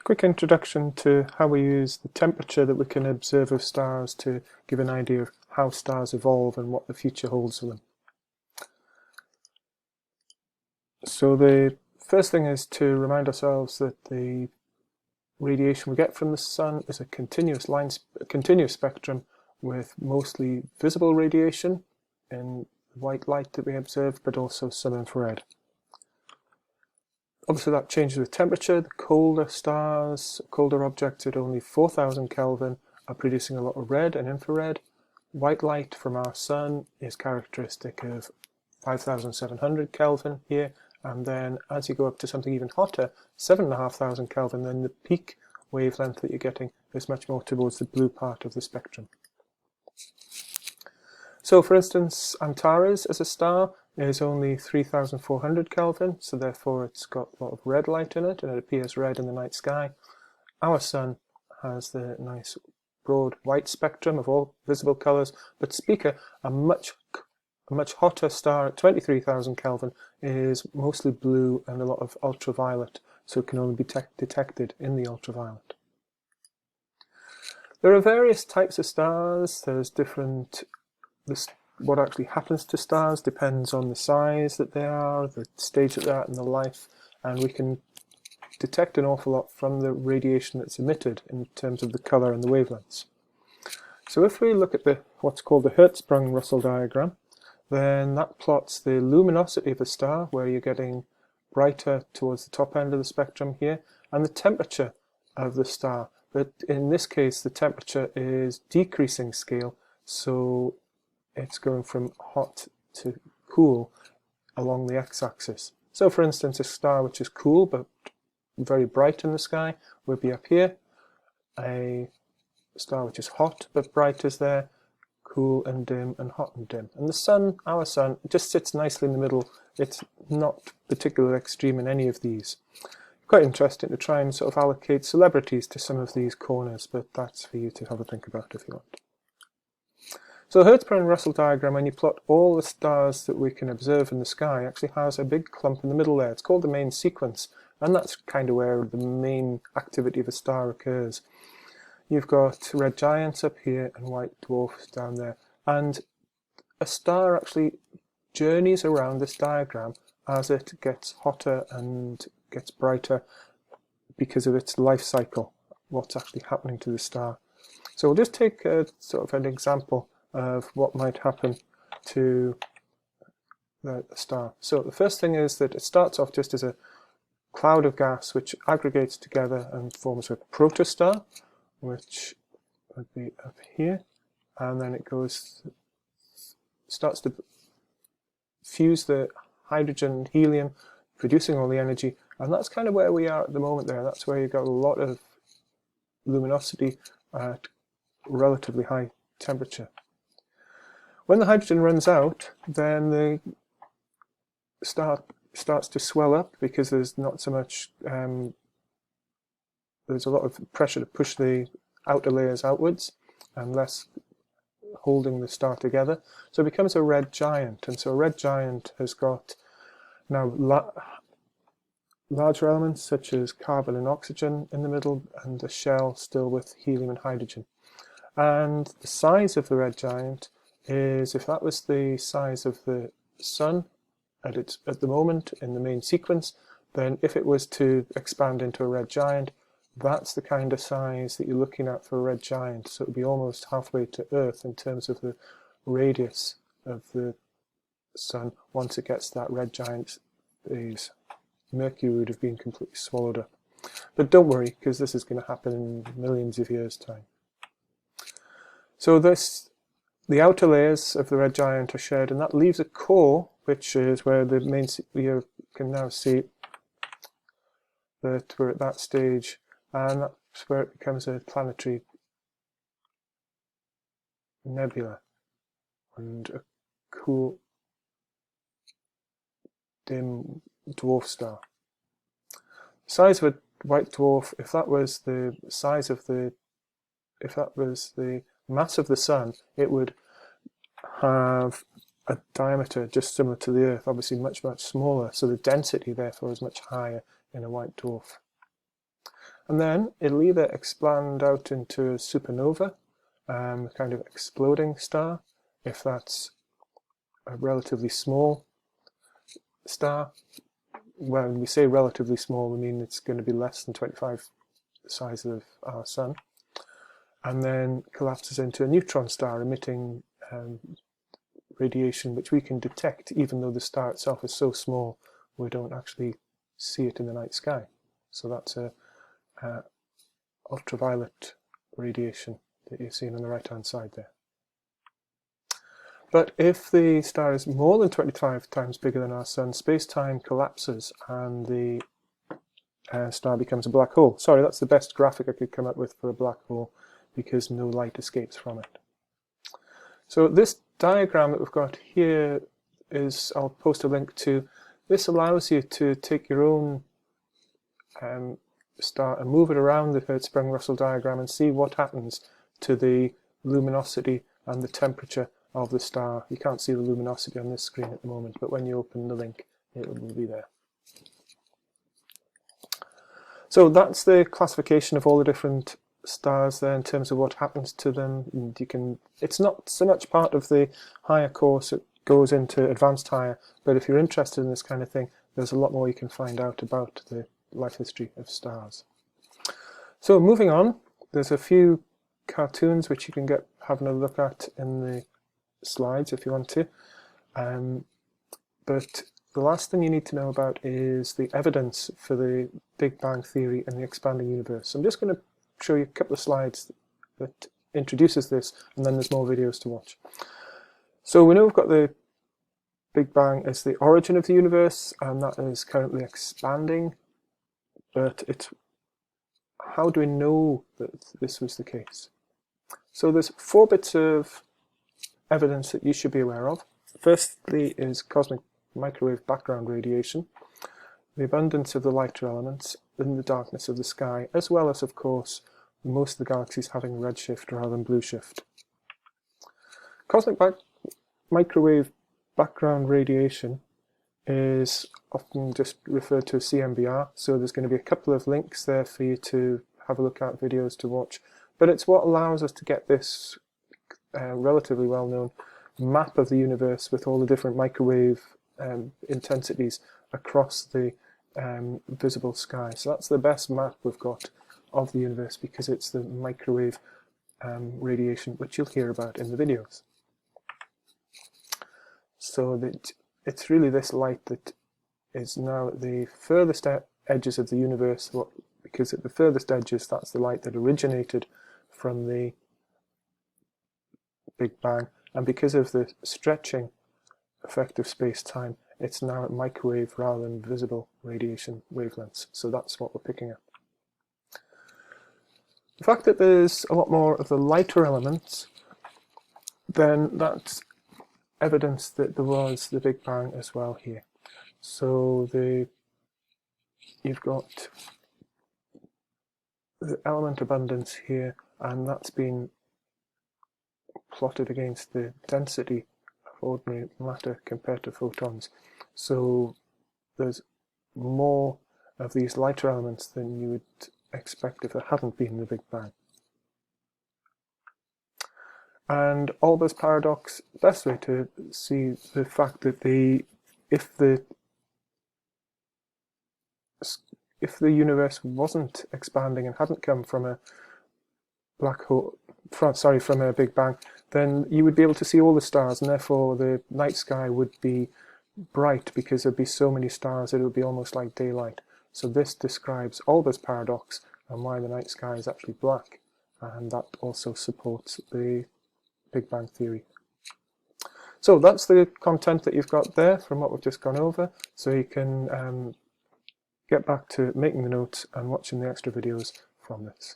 quick introduction to how we use the temperature that we can observe of stars to give an idea of how stars evolve and what the future holds for them. So the first thing is to remind ourselves that the radiation we get from the sun is a continuous spectrum with mostly visible radiation in white light that we observe, but also some infrared. Obviously that changes with temperature. The colder stars, colder objects at only 4000 Kelvin are producing a lot of red and infrared. White light from our sun is characteristic of 5700 Kelvin here, and then as you go up to something even hotter, 7500 Kelvin, then the peak wavelength that you're getting is much more towards the blue part of the spectrum. So for instance, Antares as a star is only 3400 Kelvin, so therefore it's got a lot of red light in it and it appears red in the night sky. Our sun has the nice broad white spectrum of all visible colours, but Spectra, a much hotter star at 23,000 Kelvin, is mostly blue and a lot of ultraviolet, so it can only be detected in the ultraviolet. There are various types of stars. There's what actually happens to stars depends on the size that they are, the stage that they're at in their life, and we can detect an awful lot from the radiation that's emitted in terms of the colour and the wavelengths. So if we look at what's called the Hertzsprung-Russell Diagram, then that plots the luminosity of a star, where you're getting brighter towards the top end of the spectrum here, and the temperature of the star. But in this case, the temperature is decreasing scale, so it's going from hot to cool along the x-axis. So for instance, a star which is cool but very bright in the sky would be up here. A star which is hot but bright is there, cool and dim and hot and dim. And the sun, our sun, just sits nicely in the middle. It's not particularly extreme in any of these. Quite interesting to try and sort of allocate celebrities to some of these corners, but that's for you to have a think about if you want. So the Hertzsprung-Russell diagram, when you plot all the stars that we can observe in the sky, actually has a big clump in the middle there. It's called the main sequence, and that's kind of where the main activity of a star occurs. You've got red giants up here and white dwarfs down there, and a star actually journeys around this diagram as it gets hotter and gets brighter because of its life cycle, what's actually happening to the star. So we'll just take a sort of an example of what might happen to the star. So the first thing is that it starts off just as a cloud of gas which aggregates together and forms a protostar, which would be up here, and then it starts to fuse the hydrogen and helium, producing all the energy, and that's kind of where we are at the moment there. That's where you've got a lot of luminosity at relatively high temperature. When the hydrogen runs out, then the star starts to swell up because there's not so much, there's a lot of pressure to push the outer layers outwards and less holding the star together. So it becomes a red giant, and so a red giant has got now larger elements such as carbon and oxygen in the middle, and a shell still with helium and hydrogen. And the size of the red giant is, if that was the size of the sun at the moment in the main sequence, then if it was to expand into a red giant, that's the kind of size that you're looking at for a red giant. So it would be almost halfway to Earth in terms of the radius of the sun. Once it gets to that red giant, the Mercury would have been completely swallowed up. But don't worry, because this is going to happen in millions of years' time. So the outer layers of the red giant are shared, and that leaves a core, which is where you can now see that we're at that stage, and that's where it becomes a planetary nebula and a cool dim dwarf star. The size of a white dwarf, if that was the mass of the sun, it would have a diameter just similar to the Earth, obviously much, much smaller, so the density therefore is much higher in a white dwarf. And then it'll either expand out into a supernova, a kind of exploding star, if that's a relatively small star. When we say relatively small, we mean it's going to be less than 25 the size of our Sun, and then collapses into a neutron star emitting radiation which we can detect even though the star itself is so small we don't actually see it in the night sky. So that's a ultraviolet radiation that you're seeing on the right hand side there. But if the star is more than 25 times bigger than our Sun, space-time collapses and the star becomes a black hole. Sorry, that's the best graphic I could come up with for a black hole because no light escapes from it. So this diagram that we've got here is, I'll post a link to. This allows you to take your own star and move it around the Hertzsprung-Russell diagram and see what happens to the luminosity and the temperature of the star. You can't see the luminosity on this screen at the moment, but when you open the link it will be there. So that's the classification of all the different stars there in terms of what happens to them. And it's not so much part of the higher course, it goes into advanced higher, but if you're interested in this kind of thing, there's a lot more you can find out about the life history of stars. So moving on, there's a few cartoons which you can get having a look at in the slides if you want to. But the last thing you need to know about is the evidence for the Big Bang Theory and the expanding universe. I'm just going to show you a couple of slides that introduces this, and then there's more videos to watch. So we know we've got the Big Bang as the origin of the universe, and that is currently expanding, but how do we know that this was the case? So there's 4 bits of evidence that you should be aware of. Firstly is cosmic microwave background radiation, the abundance of the lighter elements in the darkness of the sky, as well as, of course, most of the galaxies having redshift rather than blue shift. Cosmic microwave background radiation is often just referred to as CMBR, so there's going to be a couple of links there for you to have a look at, videos to watch, but it's what allows us to get this relatively well-known map of the universe with all the different microwave intensities across the visible sky. So that's the best map we've got of the universe because it's the microwave radiation which you'll hear about in the videos. So that it's really this light that is now at the furthest edges of the universe, because at the furthest edges that's the light that originated from the Big Bang, and because of the stretching effect of space-time, it's now at microwave rather than visible radiation wavelengths. So that's what we're picking up. The fact that there's a lot more of the lighter elements, then that's evidence that there was the Big Bang as well here. So you've got the element abundance here, and that's been plotted against the density of ordinary matter compared to photons. So there's more of these lighter elements than you would expect if there hadn't been the Big Bang. And Olber's paradox, the best way to see the fact that if the universe wasn't expanding and hadn't come from a black hole, from a Big Bang, then you would be able to see all the stars, and therefore the night sky would be bright because there'd be so many stars that it would be almost like daylight. So this describes Olber's paradox and why the night sky is actually black, and that also supports the Big Bang Theory. So that's the content that you've got there from what we've just gone over, so you can get back to making the notes and watching the extra videos from this.